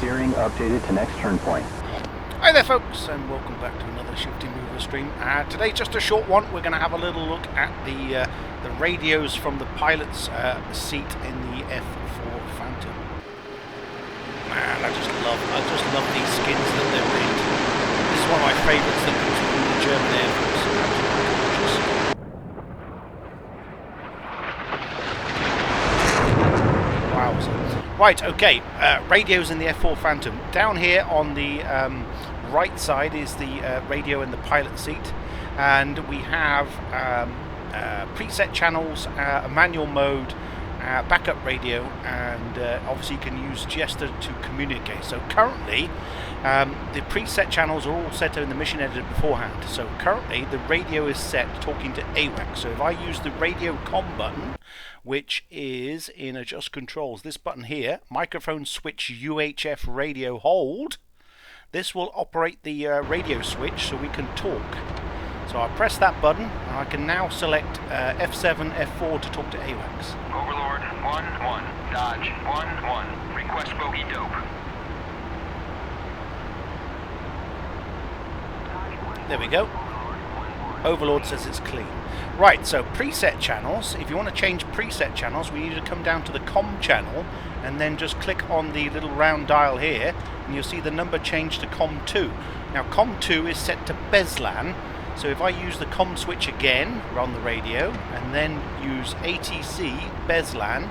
Steering updated to next turn point. Hi there folks, and welcome back to another Shifty Mover stream. Today just a short one. We're going to have a little look at the radios from the pilot's seat in the F4e Phantom. Man, I just love these skins that they've made. This is one of my favourites that comes from the German Air Force. Wow. Right, okay, radios in the F4e Phantom. Down here on the right side is the radio in the pilot seat, and we have preset channels, a manual mode, backup radio, and obviously you can use Jester to communicate. So currently the preset channels are all set in the mission editor beforehand. So currently the radio is set talking to AWACS. So if I use the radio comm button, which is in adjust controls, this button here, microphone switch UHF radio hold, this will operate the radio switch so we can talk. So I press that button and I can now select F7, F4 to talk to AWACS. Overlord 1-1, Dodge 1-1, request bogey dope. There we go. Overlord says it's clean. Right, so preset channels. If you want to change preset channels, we need to come down to the COM channel and then just click on the little round dial here and you'll see the number change to COM2. Now COM2 is set to BESLAN, so if I use the COM switch again, run the radio, and then use ATC BESLAN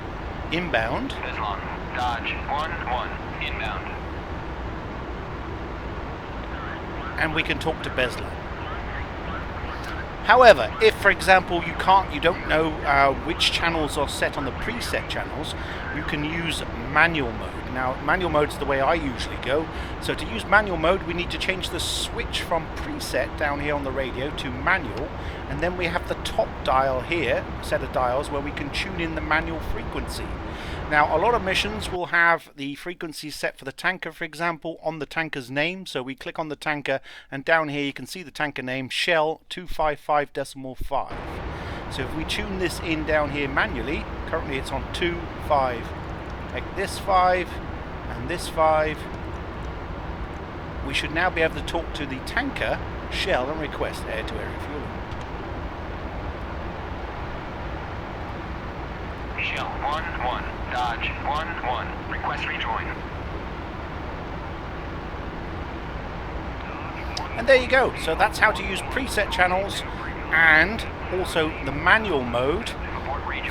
inbound. BESLAN, Dodge 1-1, inbound. And we can talk to BESLAN. However, if, for example, you don't know which channels are set on the preset channels, you can use manual mode. Now, manual mode is the way I usually go. So to use manual mode, we need to change the switch from preset down here on the radio to manual, and then we have the top dial here, set of dials, where we can tune in the manual frequency. Now, a lot of missions will have the frequency set for the tanker, for example, on the tanker's name. So we click on the tanker, and down here you can see the tanker name, Shell 255.5. So if we tune this in down here manually, currently it's on 2.5, like this 5 and this 5, we should now be able to talk to the tanker, Shell, and request air-to-air refueling. Shell 1-1, Dodge 1-1, request rejoin. And there you go. So that's how to use preset channels and also the manual mode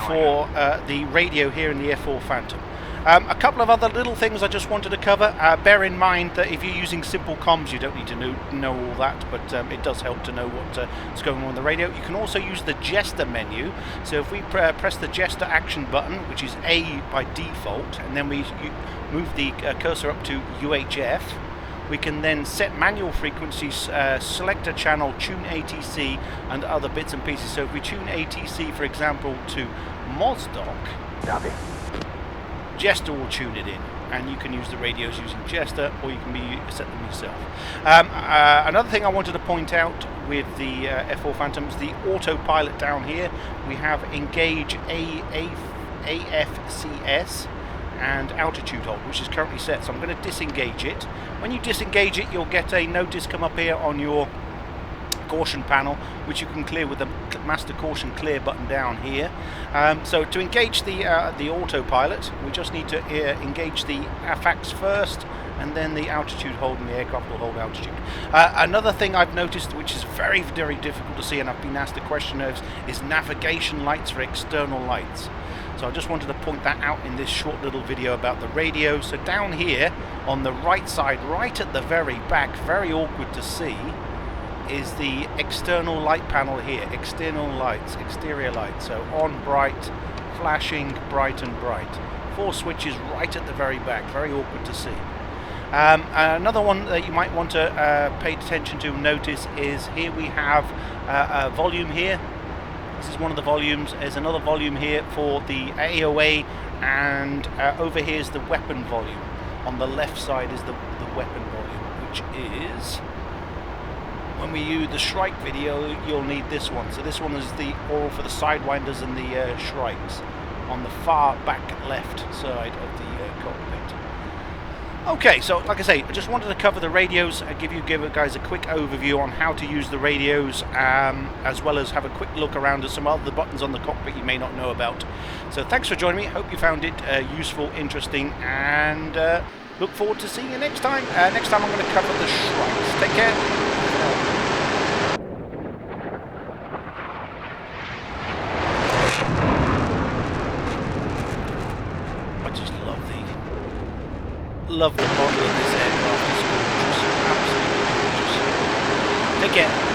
for the radio here in the F4e Phantom. A couple of other little things I just wanted to cover. Bear in mind that if you're using simple comms, you don't need to know all that, but it does help to know what's going on the radio. You can also use the Jester menu. So if we press the Jester action button, which is A by default, and then we move the cursor up to UHF, we can then set manual frequencies, select a channel, tune ATC, and other bits and pieces. So if we tune ATC, for example, to Mozdok, Copy. Jester will tune it in, and you can use the radios using Jester, or you can set them yourself. Another thing I wanted to point out with the F4e Phantom is the autopilot down here. We have engage AFCS and altitude hold, which is currently set, so I'm going to disengage it. When you disengage it, you'll get a notice come up here on your caution panel, which you can clear with the master caution clear button down here. So to engage the autopilot, we just need to engage the AFAX first, and then the altitude hold, and the aircraft will hold altitude. Another thing I've noticed, which is very, very difficult to see, and I've been asked the question is navigation lights for external lights. So I just wanted to point that out in this short little video about the radio. So down here on the right side, right at the very back, very awkward to see, is the external light panel here. External lights, exterior lights. So on, bright, flashing, bright and bright. 4 switches right at the very back, very awkward to see. Another one that you might want to pay attention to and notice is here we have a volume here. This is one of the volumes. There's another volume here for the AOA, and over here is the weapon volume. On the left side is the weapon volume, which is, when we use the Shrike video, you'll need this one. So this one is the all for the Sidewinders and the Shrikes on the far back left side of the cockpit. Okay, so like I say, I just wanted to cover the radios and give you guys a quick overview on how to use the radios, as well as have a quick look around at some other buttons on the cockpit you may not know about. So thanks for joining me. Hope you found it useful, interesting, and look forward to seeing you next time. Next time I'm going to cover the shrines. Take care. Love the model of this aircraft. It's gorgeous, absolutely gorgeous. Take care.